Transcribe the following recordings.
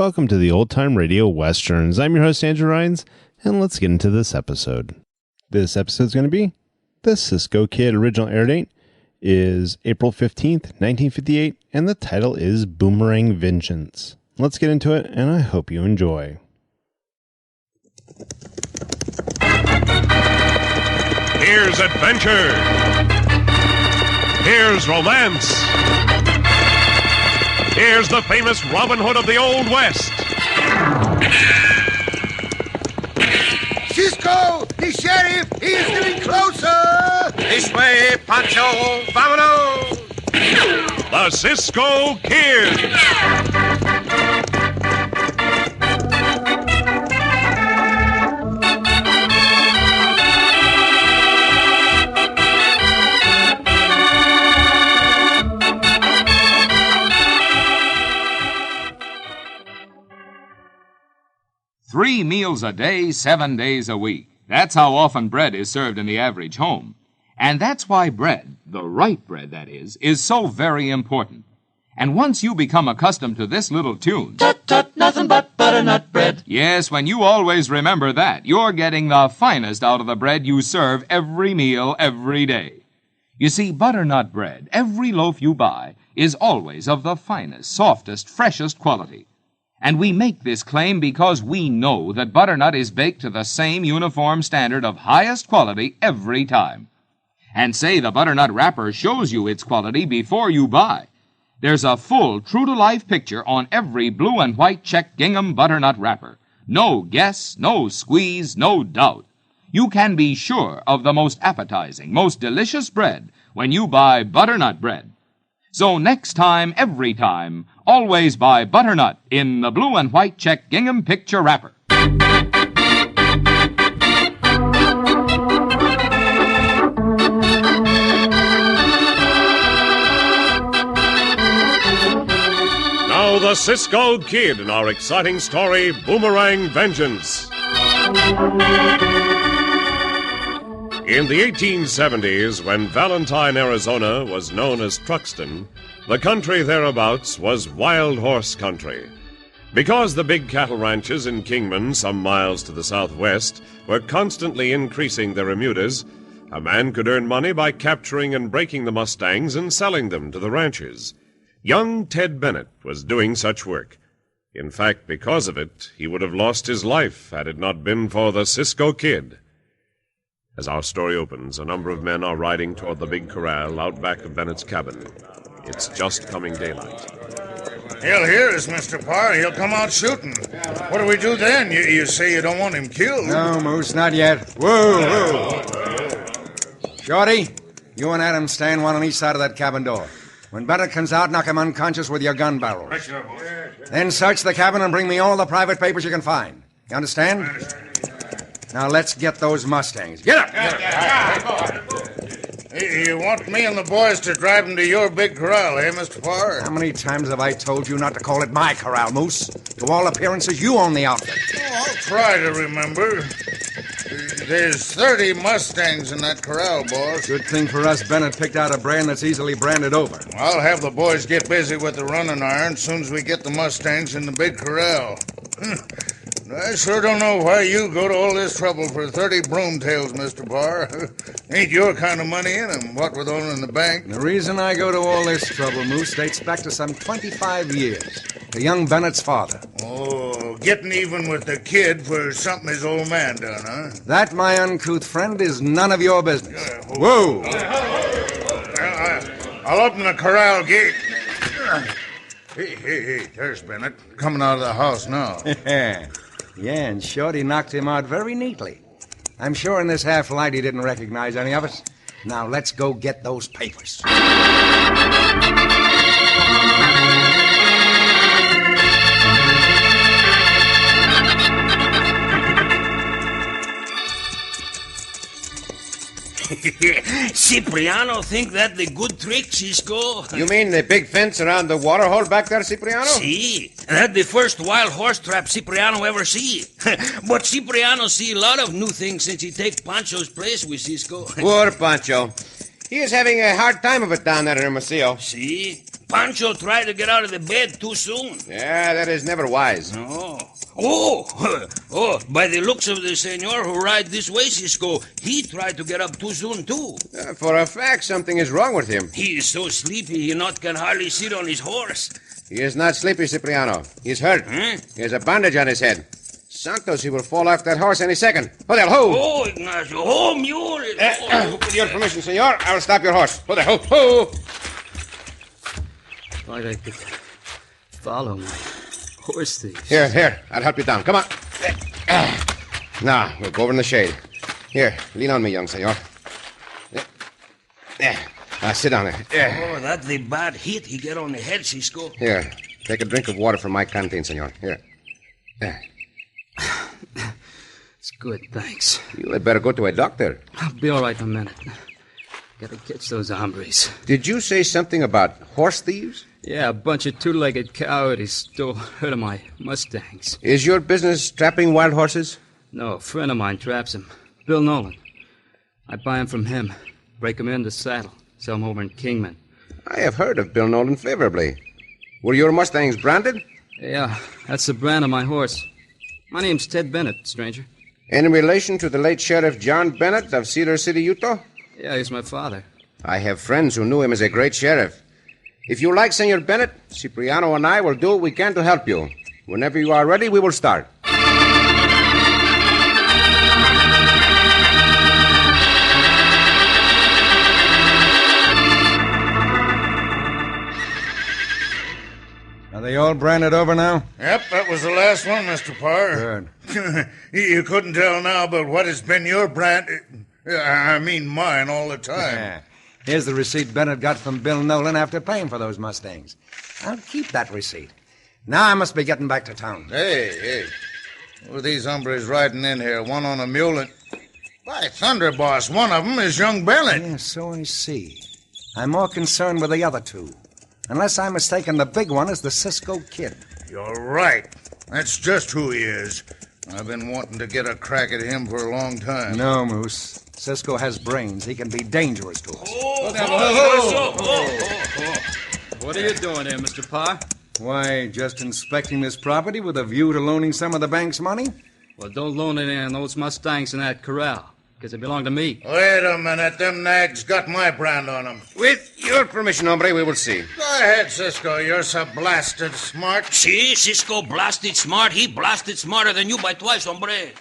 Welcome to the Old Time Radio Westerns. I'm your host, Andrew Rhynes, and let's get into this episode. This episode is going to be the Cisco Kid. Original air date is April 15th, 1958, and the title is Boomerang Vengeance. Let's get into it, and I hope you enjoy. Here's adventure. Here's romance. Here's the famous Robin Hood of the Old West. Cisco, the sheriff, he is getting closer. This way, Poncho, vámonos. The Cisco Kid. 3 meals a day, 7 days a week. That's how often bread is served in the average home. And that's why bread, the right bread that is so very important. And once you become accustomed to this little tune... Tut, tut, nothing but butternut bread. Yes, when you always remember that, you're getting the finest out of the bread you serve every meal, every day. You see, butternut bread, every loaf you buy, is always of the finest, softest, freshest quality. And we make this claim because we know that butternut is baked to the same uniform standard of highest quality every time. And say the butternut wrapper shows you its quality before you buy. There's a full, true-to-life picture on every blue and white check gingham butternut wrapper. No guess, no squeeze, no doubt. You can be sure of the most appetizing, most delicious bread when you buy butternut bread. So next time, every time, always buy butternut in the blue and white check gingham picture wrapper. Now the Cisco Kid in our exciting story, Boomerang Vengeance. In the 1870s, when Valentine, Arizona was known as Truxton, the country thereabouts was wild horse country. Because the big cattle ranches in Kingman, some miles to the southwest, were constantly increasing their remudas, a man could earn money by capturing and breaking the mustangs and selling them to the ranchers. Young Ted Bennett was doing such work. In fact, because of it, he would have lost his life had it not been for the Cisco Kid. As our story opens, a number of men are riding toward the big corral out back of Bennett's cabin. It's just coming daylight. He'll hear us, Mr. Parr. He'll come out shooting. What do we do then? You say you don't want him killed? No, Moose, not yet. Whoa. Shorty, you and Adam stand one on each side of that cabin door. When Bennett comes out, knock him unconscious with your gun barrel. Then search the cabin and bring me all the private papers you can find. You understand? Now let's get those Mustangs. Get up! You want me and the boys to drive them to your big corral, eh, Mr. Parr? How many times have I told you not to call it my corral, Moose? To all appearances, you own the outfit. Oh, I'll try to remember. There's 30 Mustangs in that corral, boss. Good thing for us, Bennett picked out a brand that's easily branded over. I'll have the boys get busy with the running iron as soon as we get the Mustangs in the big corral. I sure don't know why you go to all this trouble for 30 broomtails, Mr. Parr. Ain't your kind of money in them, what with owning the bank. The reason I go to all this trouble, Moose, dates back to some 25 years. To young Bennett's father. Oh, getting even with the kid for something his old man done, huh? That, my uncouth friend, is none of your business. Whoa! I'll open the corral gate. Hey, there's Bennett, coming out of the house now. Yeah, and Shorty knocked him out very neatly. I'm sure in this half-light he didn't recognize any of us. Now let's go get those papers. Cipriano think that the good trick, Cisco. You mean the big fence around the water hole back there, Cipriano? See, that the first wild horse trap Cipriano ever see. But Cipriano see a lot of new things since he take Poncho's place with Cisco. Poor Poncho. He is having a hard time of it down there in Hermosillo. See? Poncho tried to get out of the bed too soon. Yeah, that is never wise. No. By the looks of the senor who ride this way, Cisco, he tried to get up too soon, too. For a fact, something is wrong with him. He is so sleepy he not can hardly sit on his horse. He is not sleepy, Cipriano. He's hurt. Huh? He has a bandage on his head. Santos, he will fall off that horse any second. Ho there, ho! Oh, Ignacio. Oh, mule. With your permission, senor, I will stop your horse. Ho there, ho, ho! Thought I could follow my horse thieves. Here, I'll help you down. Come on. Now, we'll go over in the shade. Here, lean on me, young senor. There. Sit down there. Oh, that's the bad hit he get on the head, Cisco. Here, take a drink of water from my canteen, senor. Here. There. It's good, thanks. You had better go to a doctor. I'll be all right in a minute. Gotta catch those hombres. Did you say something about horse thieves? Yeah, a bunch of two-legged coyotes stole a herd of my Mustangs. Is your business trapping wild horses? No, a friend of mine traps them. Bill Nolan. I buy them from him. Break them in the saddle. Sell them over in Kingman. I have heard of Bill Nolan favorably. Were your Mustangs branded? Yeah, that's the brand of my horse. My name's Ted Bennett, stranger. Any relation to the late Sheriff John Bennett of Cedar City, Utah? Yeah, he's my father. I have friends who knew him as a great sheriff. If you like, Senor Bennett, Cipriano and I will do what we can to help you. Whenever you are ready, we will start. Are they all branded over now? Yep, that was the last one, Mr. Parr. Good. You couldn't tell now, but what has been your brand... I mean mine all the time. Yeah. Here's the receipt Bennett got from Bill Nolan after paying for those Mustangs. I'll keep that receipt. Now I must be getting back to town. Hey. Who are these hombres riding in here? One on a mule and... By thunder, boss, one of them is young Bennett. Yeah, so I see. I'm more concerned with the other two. Unless I'm mistaken, the big one is the Cisco Kid. You're right. That's just who he is. I've been wanting to get a crack at him for a long time. No, Moose. Cisco has brains. He can be dangerous to us. What are you doing here, Mr. Parr? Why, just inspecting this property with a view to loaning some of the bank's money? Well, don't loan any of those Mustangs in that corral, because they belong to me. Wait a minute. Them nags got my brand on them. With your permission, hombre, we will see. Go ahead, Cisco. You're so blasted smart. See, Cisco blasted smart. He blasted smarter than you by twice, hombre.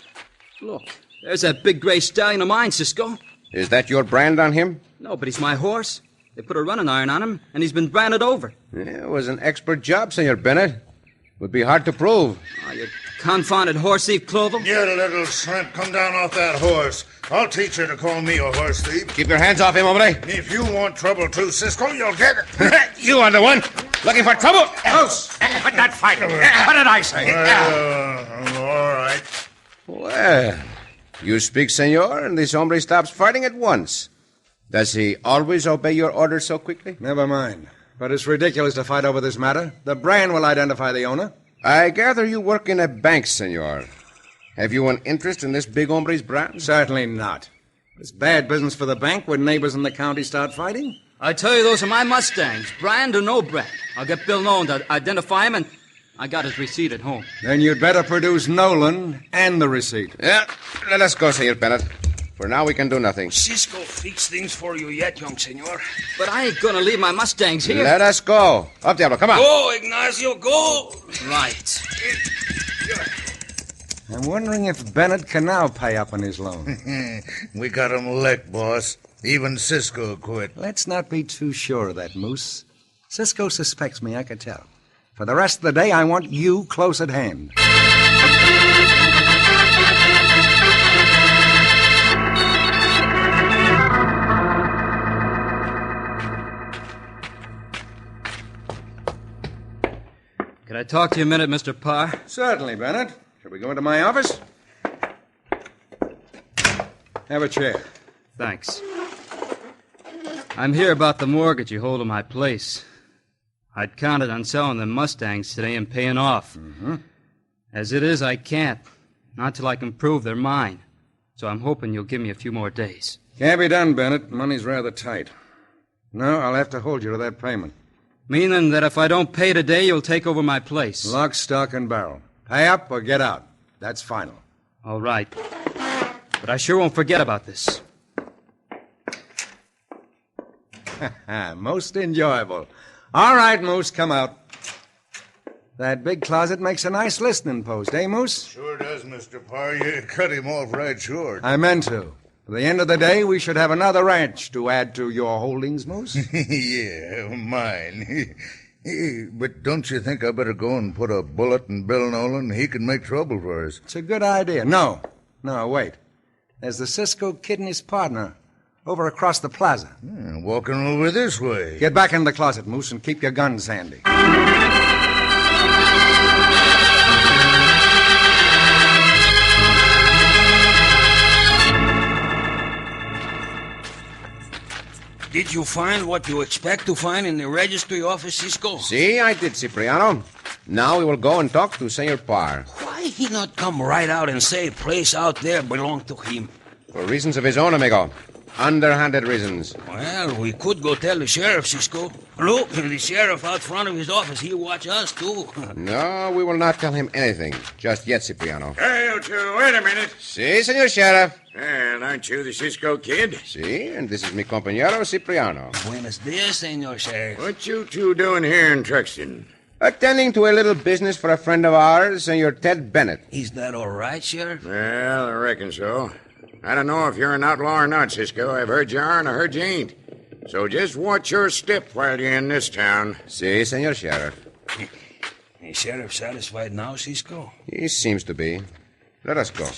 Look, there's that big gray stallion of mine, Cisco. Is that your brand on him? No, but he's my horse. They put a running iron on him, and he's been branded over. Yeah, it was an expert job, Senor Bennett. Would be hard to prove. Oh, you confounded horse thief, Clovel. You little shrimp, come down off that horse. I'll teach you to call me a horse thief. Keep your hands off him, hombre. If you want trouble too, Cisco, you'll get it. You are the one looking for trouble. Moose! Quit that fight! What did I say? All right. Well, you speak, senor, and this hombre stops fighting at once. Does he always obey your orders so quickly? Never mind. But it's ridiculous to fight over this matter. The brand will identify the owner. I gather you work in a bank, senor. Have you an interest in this big hombre's brand? Certainly not. It's bad business for the bank when neighbors in the county start fighting. I tell you, those are my Mustangs, brand or no brand. I'll get Bill Nolan to identify him, and I got his receipt at home. Then you'd better produce Nolan and the receipt. Yeah, let us go, Senor Bennett. For now, we can do nothing. Cisco fix things for you yet, young senor. But I ain't gonna leave my Mustangs here. Let us go. Up, Diablo, come on. Go, Ignacio, go. Right. I'm wondering if Bennett can now pay up on his loan. We got him licked, boss. Even Cisco quit. Let's not be too sure of that, Moose. Cisco suspects me, I can tell. For the rest of the day, I want you close at hand. Can I talk to you a minute, Mr. Parr? Certainly, Bennett. Shall we go into my office? Have a chair. Thanks. I'm here about the mortgage you hold on my place. I'd counted on selling the Mustangs today and paying off. Mm-hmm. As it is, I can't. Not till I can prove they're mine. So I'm hoping you'll give me a few more days. Can't be done, Bennett. Money's rather tight. No, I'll have to hold you to that payment. Meaning that if I don't pay today, you'll take over my place. Lock, stock, and barrel. Pay up or get out. That's final. All right. But I sure won't forget about this. Most enjoyable. All right, Moose, come out. That big closet makes a nice listening post, eh, Moose? Sure does, Mr. Parr. You cut him off right short. I meant to. At the end of the day, we should have another ranch to add to your holdings, Moose. Yeah, mine. But don't you think I better go and put a bullet in Bill Nolan? He can make trouble for us. It's a good idea. No, wait. There's the Cisco Kid and his partner over across the plaza. Yeah, walking over this way. Get back in the closet, Moose, and keep your guns handy. Did you find what you expect to find in the registry office, Cisco? See, I did, Cipriano. Now we will go and talk to Senor Parr. Why he not come right out and say place out there belong to him? For reasons of his own, amigo. Underhanded reasons. Well, we could go tell the sheriff, Cisco. Look, the sheriff out front of his office, he'll watch us, too. No, we will not tell him anything. Just yet, Cipriano. Hey, you two, wait a minute. Si, Senor Sheriff. Well, aren't you the Cisco Kid? Si, and this is mi compañero, Cipriano. Buenos dias, Senor Sheriff. What you two doing here in Truxton? Attending to a little business for a friend of ours, Senor Ted Bennett. Is that all right, Sheriff? Well, I reckon so. I don't know if you're an outlaw or not, Cisco. I've heard you are and I heard you ain't. So just watch your step while you're in this town. Si, Senor Sheriff. Is Sheriff satisfied now, Cisco? He seems to be. Let us go.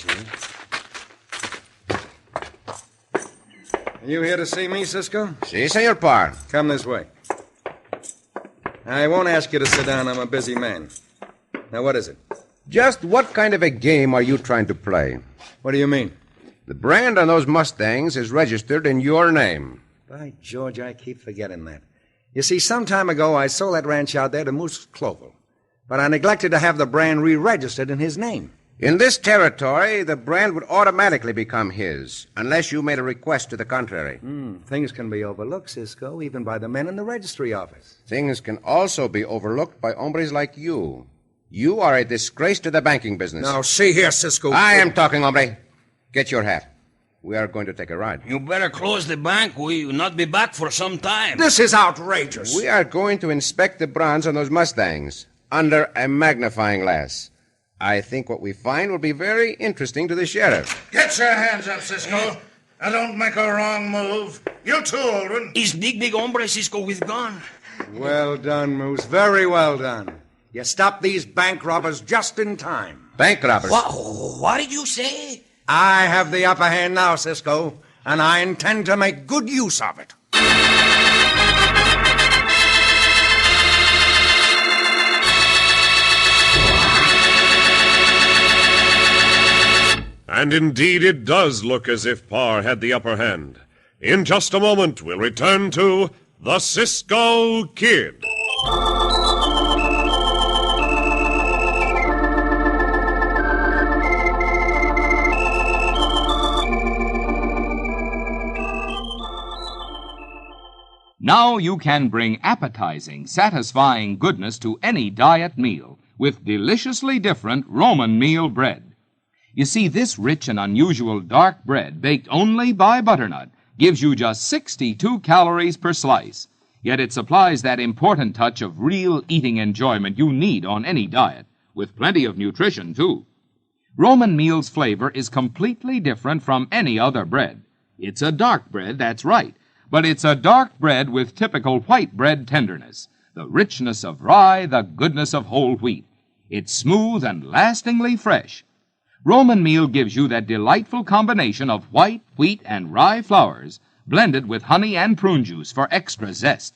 Are you here to see me, Cisco? Si, Senor Parr. Come this way. I won't ask you to sit down. I'm a busy man. Now, what is it? Just what kind of a game are you trying to play? What do you mean? The brand on those Mustangs is registered in your name. By George, I keep forgetting that. You see, some time ago, I sold that ranch out there to Moose Clovel. But I neglected to have the brand re-registered in his name. In this territory, the brand would automatically become his, unless you made a request to the contrary. Things can be overlooked, Cisco, even by the men in the registry office. Things can also be overlooked by hombres like you. You are a disgrace to the banking business. Now, see here, Cisco. I am talking, hombre. Get your hat. We are going to take a ride. You better close the bank. We will not be back for some time. This is outrageous. We are going to inspect the bronze on those Mustangs under a magnifying glass. I think what we find will be very interesting to the sheriff. Get your hands up, Cisco. Now don't make a wrong move. You too, old one. Is big hombre, Cisco, with gun. Well done, Moose. Very well done. You stopped these bank robbers just in time. Bank robbers? What did you say? I have the upper hand now, Cisco, and I intend to make good use of it. And indeed it does look as if Parr had the upper hand. In just a moment, we'll return to the Cisco Kid. Now you can bring appetizing, satisfying goodness to any diet meal with deliciously different Roman meal bread. You see, this rich and unusual dark bread, baked only by butternut, gives you just 62 calories per slice. Yet it supplies that important touch of real eating enjoyment you need on any diet, with plenty of nutrition, too. Roman meal's flavor is completely different from any other bread. It's a dark bread, that's right. But it's a dark bread with typical white bread tenderness, the richness of rye, the goodness of whole wheat. It's smooth and lastingly fresh. Roman meal gives you that delightful combination of white, wheat, and rye flours, blended with honey and prune juice for extra zest.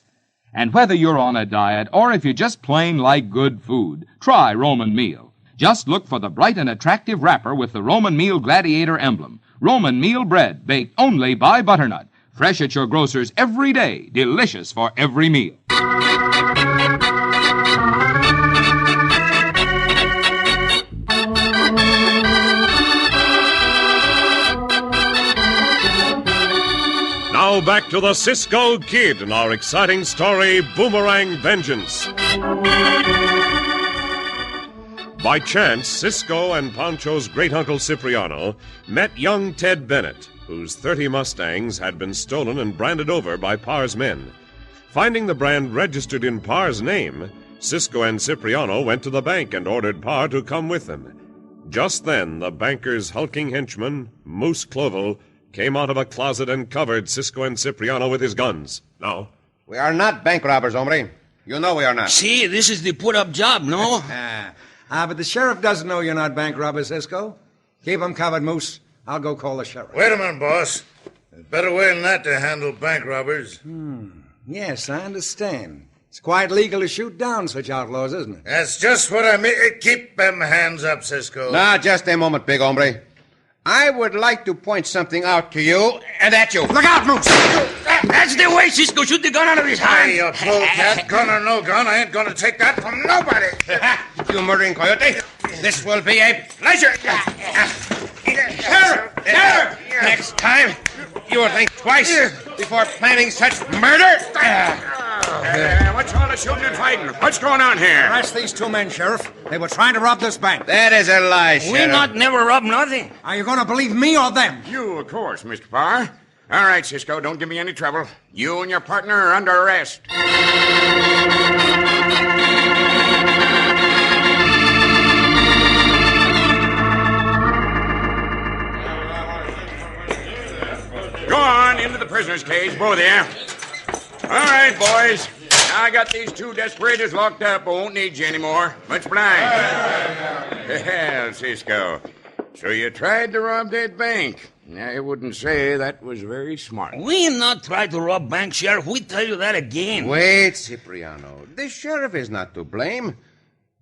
And whether you're on a diet or if you just plain like good food, try Roman meal. Just look for the bright and attractive wrapper with the Roman meal gladiator emblem. Roman meal bread, baked only by butternut. Fresh at your grocer's every day, delicious for every meal. Now Now back to the Cisco Kid and our exciting story, Boomerang Vengeance. By chance, Cisco and Poncho's great-uncle Cipriano met young Ted Bennett, whose 30 Mustangs had been stolen and branded over by Parr's men. Finding the brand registered in Parr's name, Cisco and Cipriano went to the bank and ordered Parr to come with them. Just then, the banker's hulking henchman, Moose Clovel, came out of a closet and covered Cisco and Cipriano with his guns. No. We are not bank robbers, hombre. You know we are not. See, this is the put-up job, no? But the sheriff doesn't know you're not bank robbers, Cisco. Keep him covered, Moose. I'll go call the sheriff. Wait a minute, boss. There's a better way than that to handle bank robbers. Yes, I understand. It's quite legal to shoot down such outlaws, isn't it? That's just what I mean. Keep them hands up, Cisco. Now, just a moment, big hombre. I would like to point something out to you and at you. Look out, Moose! That's the way Cisco shoot the gun out of his hand. Hey, you polecat, gun or no gun, I ain't gonna take that from nobody. You murdering coyote. This will be a pleasure. Sheriff! Next time, you will think twice before planning such murder. What's all the shooting and fighting? What's going on here? Arrest these two men, Sheriff. They were trying to rob this bank. That is a lie, We Sheriff. not never rob nothing. Are you going to believe me or them? You, of course, Mr. Parr. All right, Cisco, don't give me any trouble. You and your partner are under arrest. Go on into the prisoner's cage, both of you. All right, boys. Now I got these two desperados locked up. I won't need you anymore. Much obliged. Well, Cisco, so you tried to rob that bank. I wouldn't say that was very smart. We not try to rob bank, Sheriff. We tell you that again. Wait, Cipriano. The sheriff is not to blame.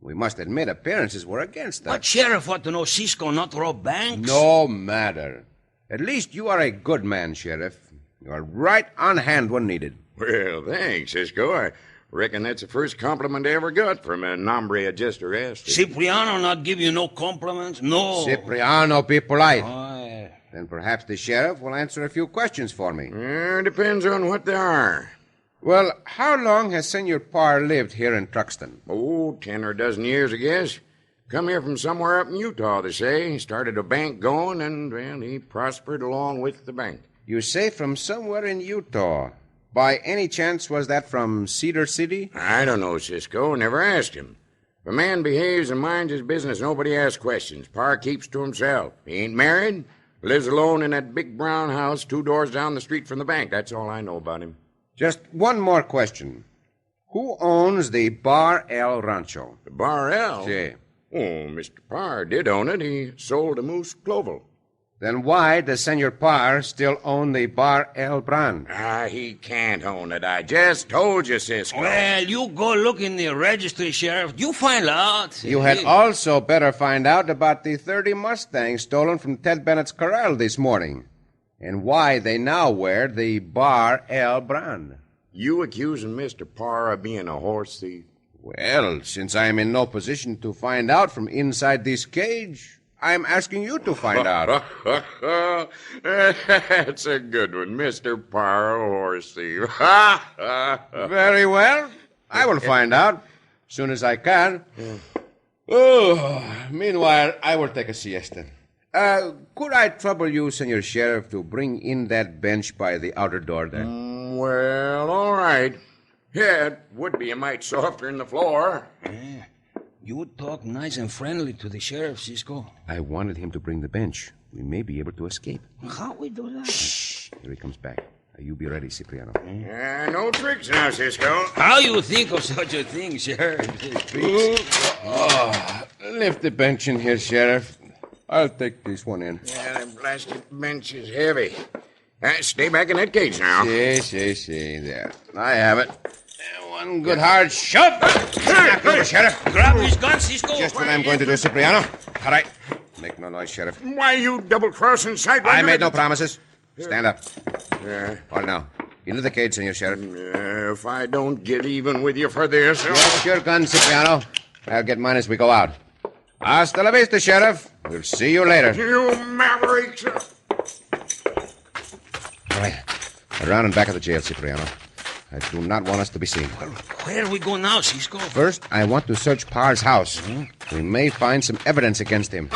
We must admit appearances were against us. But Sheriff ought to know Cisco not rob banks. No matter. At least you are a good man, Sheriff. You are right on hand when needed. Well, thanks, Cisco. I reckon that's the first compliment I ever got from a hombre I just arrested. Cipriano not give you no compliments? No. Cipriano, be polite. Aye. Then perhaps the sheriff will answer a few questions for me. Depends on what they are. Well, how long has Senor Parr lived here in Truxton? Oh, 10 or a dozen years, I guess. Come here from somewhere up in Utah, they say. He started a bank going, and, well, he prospered along with the bank. You say from somewhere in Utah. By any chance, was that from Cedar City? I don't know, Cisco. Never asked him. If a man behaves and minds his business, nobody asks questions. Parr keeps to himself. He ain't married. Lives alone in that big brown house 2 doors down the street from the bank. That's all I know about him. Just one more question. Who owns the Bar El Rancho? The Bar L? Si. Oh, Mr. Parr did own it. He sold to Moose Clovel. Then why does Senor Parr still own the Bar El Brand? He can't own it. I just told you, Cisco. Well, you go look in the registry, Sheriff. You find out. You had also better find out about the 30 Mustangs stolen from Ted Bennett's corral this morning, and why they now wear the Bar El Brand. You accusing Mr. Parr of being a horse thief? Well, since I am in no position to find out from inside this cage, I'm asking you to find out. That's a good one, Mr. Parr, a horse thief. Very well. I will find out as soon as I can. Oh, meanwhile, I will take a siesta. Could I trouble you, Senor Sheriff, to bring in that bench by the outer door there? Well, all right. Yeah, it would be a mite softer in the floor. Yeah. You talk nice and friendly to the sheriff, Cisco. I wanted him to bring the bench. We may be able to escape. How we do that? Shh. Here he comes back. You be ready, Cipriano. No tricks now, Cisco. How you think of such a thing, Sheriff? Lift the bench in here, Sheriff. I'll take this one in. Yeah, that blasted bench is heavy. Stay back in that cage now. See. There. I have it. One good hard shove. Knock over, Sheriff. Grab his gun, Cisco. Just what I'm going to do, Cipriano. All right. Make no noise, Sheriff. Why you double-crossing sideways? I made no promises. Stand up. Yeah. All now. Into the cage, Senor Sheriff. If I don't get even with you for this... Get your gun, Cipriano. I'll get mine as we go out. Hasta la vista, Sheriff. We'll see you later. You mavericks! All right. Around and back of the jail, Cipriano. I do not want us to be seen. Well, where we go now, Cisco? First, I want to search Parr's house. We may find some evidence against him.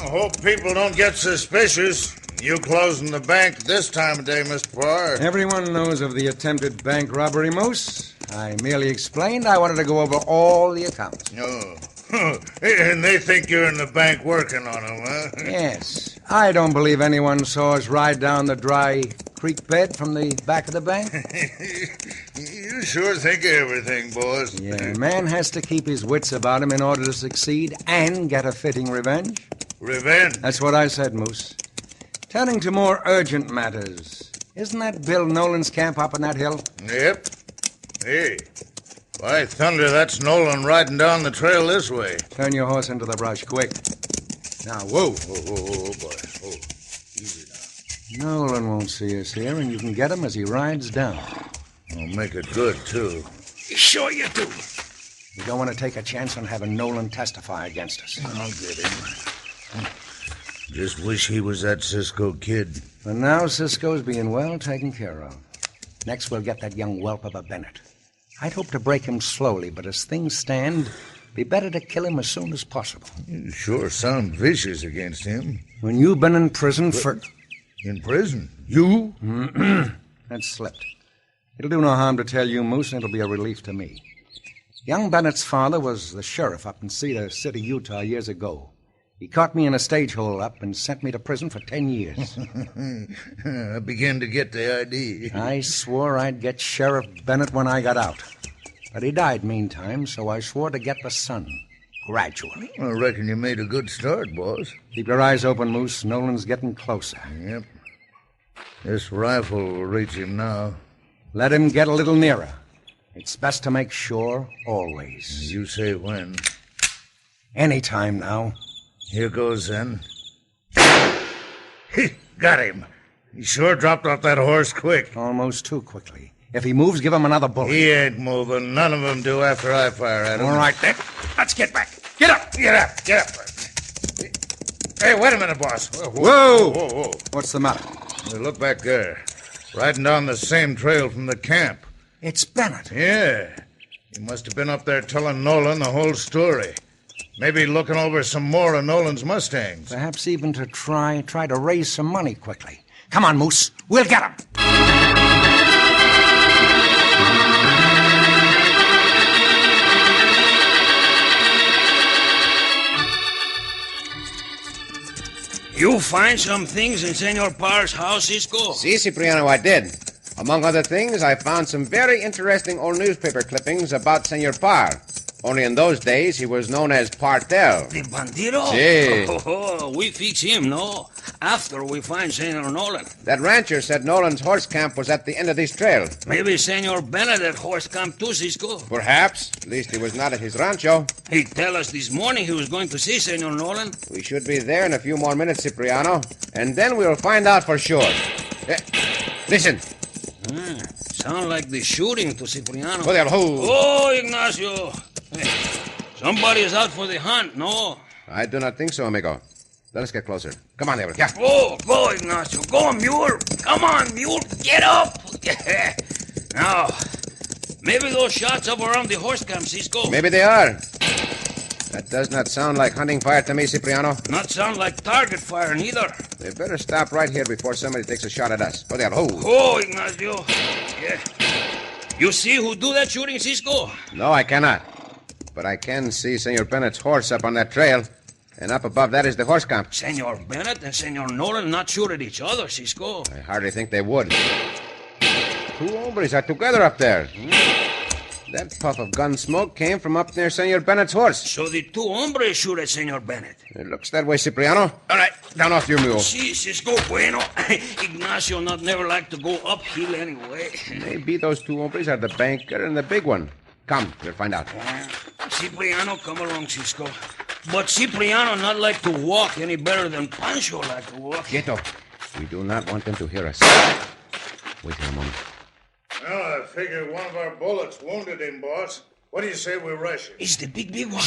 I hope people don't get suspicious. You closing the bank this time of day, Mr. Parr. Everyone knows of the attempted bank robbery, Moose. I merely explained I wanted to go over all the accounts. No. And they think you're in the bank working on them, huh? Yes. I don't believe anyone saw us ride down the dry creek bed from the back of the bank. You sure think of everything, boss. Yeah, a man has to keep his wits about him in order to succeed and get a fitting revenge. Revenge? That's what I said, Moose. Turning to more urgent matters. Isn't that Bill Nolan's camp up on that hill? Yep. Hey, by thunder, that's Nolan riding down the trail this way. Turn your horse into the brush, quick. Now, whoa. Oh, boy. Oh, easy now. Nolan won't see us here, and you can get him as he rides down. I'll make it good, too. Sure you do. We don't want to take a chance on having Nolan testify against us. I'll get him. Just wish he was that Cisco Kid. For now, Cisco's being well taken care of. Next, we'll get that young whelp of a Bennett. I'd hope to break him slowly, but as things stand, be better to kill him as soon as possible. You sure sound vicious against him. When you've been in prison for... In prison? You? That slipped. It'll do no harm to tell you, Moose, and it'll be a relief to me. Young Bennett's father was the sheriff up in Cedar City, Utah, years ago. He caught me in a stage hold-up and sent me to prison for 10 years. I begin to get the idea. I swore I'd get Sheriff Bennett when I got out. But he died meantime, so I swore to get the son, gradually. I reckon you made a good start, boss. Keep your eyes open, Moose. Nolan's getting closer. Yep. This rifle will reach him now. Let him get a little nearer. It's best to make sure, always. You say when. Any time now. Here goes, then. Got him. He sure dropped off that horse quick. Almost too quickly. If he moves, give him another bullet. He ain't moving. None of them do after I fire at him. All right, then. Let's get back. Get up. Get up. Get up. Hey, wait a minute, boss. Whoa. What's the matter? Hey, look back there. Riding down the same trail from the camp. It's Bennett. Yeah. He must have been up there telling Nolan the whole story. Maybe looking over some more of Nolan's Mustangs. Perhaps even to try to raise some money quickly. Come on, Moose. We'll get him. You find some things in Senor Parr's house, Cisco? Si, Cipriano, I did. Among other things, I found some very interesting old newspaper clippings about Senor Parr. Only in those days, he was known as Partel. The bandito? Si. Oh, we fix him, no? After we find Senor Nolan. That rancher said Nolan's horse camp was at the end of this trail. Maybe Senor Bennett at horse camp too, Cisco. Perhaps. At least he was not at his rancho. He tell us this morning he was going to see Senor Nolan. We should be there in a few more minutes, Cipriano. And then we'll find out for sure. Listen. Sound like the shooting to Cipriano. Oh, Ignacio. Hey, somebody is out for the hunt, no? I do not think so, amigo. Let us get closer. Come on, there. Yeah. Go, Ignacio. Go, mule. Come on, mule. Get up. Now, maybe those shots up around the horse camp, Cisco. Maybe they are. That does not sound like hunting fire to me, Cipriano. Not sound like target fire, neither. We better stop right here before somebody takes a shot at us. Ignacio. Yeah. You see who do that shooting, Cisco? No, I cannot. But I can see Senor Bennett's horse up on that trail. And up above that is the horse camp. Senor Bennett and Senor Nolan not shoot at each other, Cisco. I hardly think they would. Two hombres are together up there. That puff of gun smoke came from up near Senor Bennett's horse. So the two hombres shoot at Senor Bennett. It looks that way, Cipriano. All right, down off your mule. Si, Cisco, bueno. Ignacio not never like to go uphill anyway. Maybe those two hombres are the banker and the big one. Come, we'll find out. Cipriano, come along, Cisco. But Cipriano not like to walk any better than Poncho like to walk. Quieto. We do not want them to hear us. Wait here a moment. Well, if figure one of our bullets wounded him, boss. What do you say we rush him? It's the big one.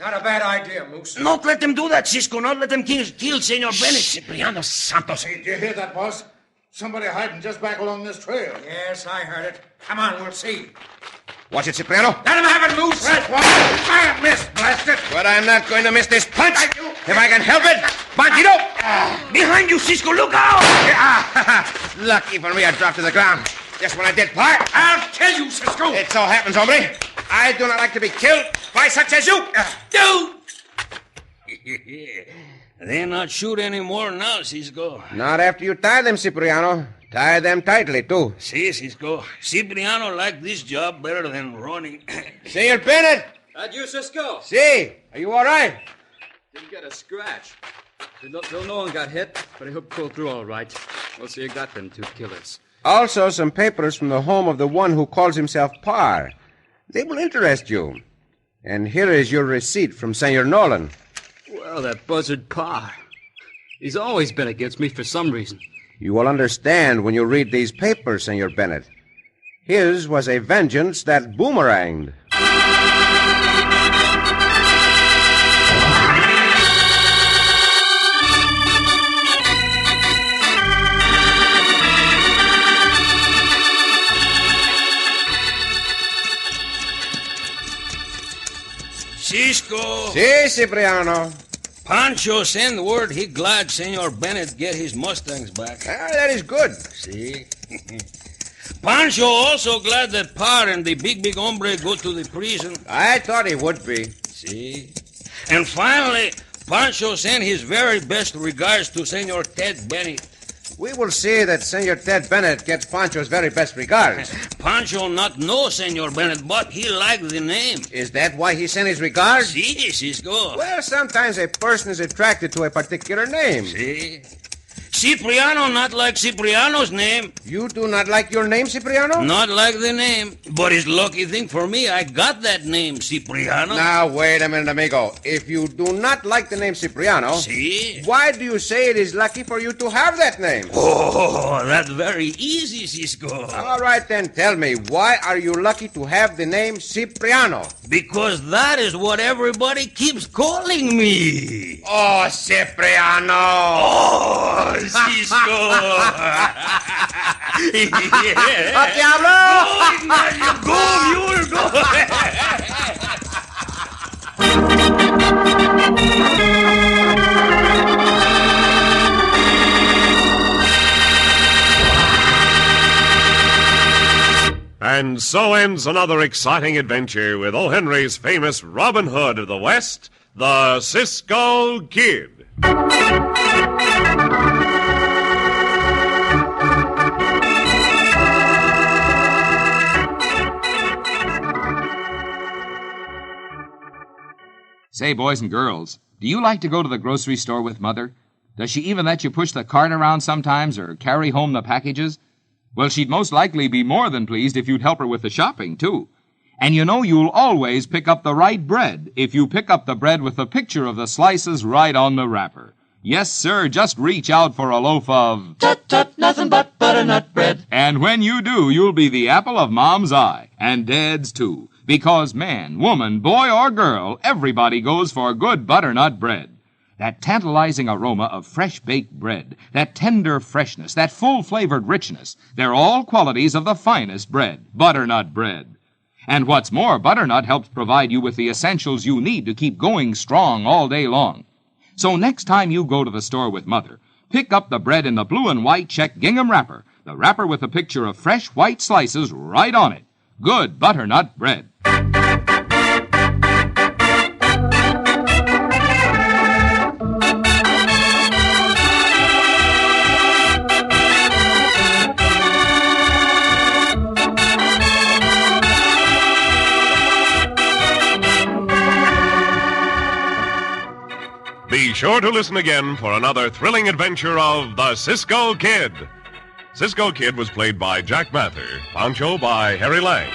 Not a bad idea, Moose. Not let them do that, Cisco. Not let them kill Senor Bennett. Cipriano Santos. Hey, did you hear that, boss? Somebody hiding just back along this trail. Yes, I heard it. Come on, we'll see. Watch it, Cipriano. Let him have it, Moose. Right, boss. I missed, blast it. But I'm not going to miss this punch. If I can help it. Bandito! Behind you, Cisco. Look out! Lucky for me, I dropped to the ground. Just when I did, Par. I'll kill you, Cisco. It so happens, hombre. I do not like to be killed by such as you. Do! They're not shoot anymore now, Cisco. Not after you tie them, Cipriano. Tie them tightly, too. See, Cisco. Cipriano liked this job better than running. Senor Bennett. That you, Cisco? See, are you all right? Didn't get a scratch. No one got hit, but I hope pulled through all right. We'll see you got them two killers. Also, some papers from the home of the one who calls himself Par. They will interest you. And here is your receipt from Senor Nolan. Well, that buzzard Par. He's always been against me for some reason. You will understand when you read these papers, Senor Bennett. His was a vengeance that boomeranged. Cisco. Si, Cipriano. Poncho send word he glad Senor Bennett get his Mustangs back. Ah, that is good. See? Poncho also glad that Par and the big hombre go to the prison. I thought he would be. See? And finally, Poncho sent his very best regards to Senor Ted Bennett. We will see that Senor Ted Bennett gets Poncho's very best regards. Poncho not know Senor Bennett, but he like the name. Is that why he sent his regards? See, Cisco. Well, sometimes a person is attracted to a particular name. See? Cipriano not like Cipriano's name. You do not like your name, Cipriano? Not like the name. But it's lucky thing for me, I got that name, Cipriano. Now, wait a minute, amigo. If you do not like the name Cipriano, See? why do you say it is lucky for you to have that name? Oh, that's very easy, Cisco. All right, then tell me, why are you lucky to have the name Cipriano? Because that is what everybody keeps calling me. Oh, Cipriano! Oh, Cisco. ¡A diablo! Go, mule, go. And so ends another exciting adventure with O. Henry's famous Robin Hood of the West, the Cisco Kid. Say, boys and girls, do you like to go to the grocery store with Mother? Does she even let you push the cart around sometimes or carry home the packages? Well, she'd most likely be more than pleased if you'd help her with the shopping, too. And you know you'll always pick up the right bread if you pick up the bread with the picture of the slices right on the wrapper. Yes, sir, just reach out for a loaf of... Tut, nothing but butternut bread. And when you do, you'll be the apple of Mom's eye, and Dad's, too. Because man, woman, boy, or girl, everybody goes for good butternut bread. That tantalizing aroma of fresh-baked bread, that tender freshness, that full-flavored richness, they're all qualities of the finest bread, butternut bread. And what's more, butternut helps provide you with the essentials you need to keep going strong all day long. So next time you go to the store with Mother, pick up the bread in the blue and white check gingham wrapper, the wrapper with a picture of fresh white slices right on it. Good butternut bread. Be sure to listen again for another thrilling adventure of the Cisco Kid. Cisco Kid was played by Jack Mather, Poncho by Harry Lang.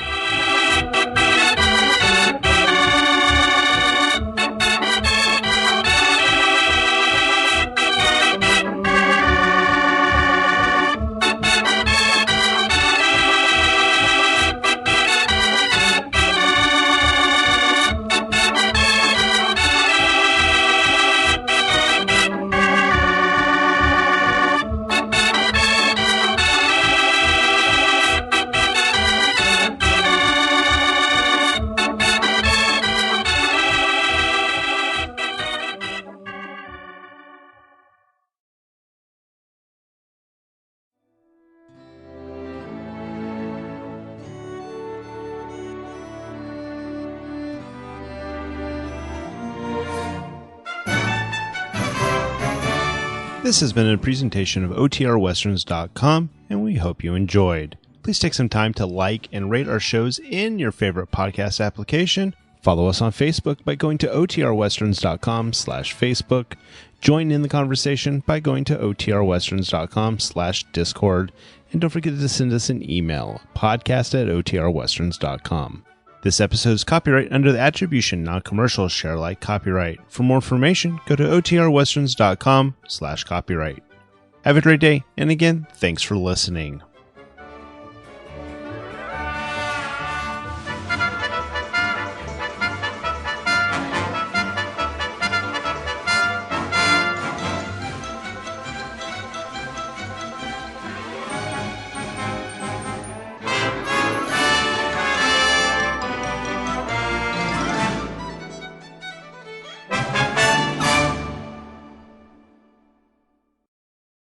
This has been a presentation of OTRWesterns.com, and we hope you enjoyed. Please take some time to like and rate our shows in your favorite podcast application. Follow us on Facebook by going to OTRWesterns.com/Facebook. Join in the conversation by going to OTRWesterns.com/Discord. And don't forget to send us an email, podcast@OTRWesterns.com. This episode is copyright under the Attribution Non-Commercial Share Alike copyright. For more information, go to OTRWesterns.com/copyright. Have a great day, and again, thanks for listening.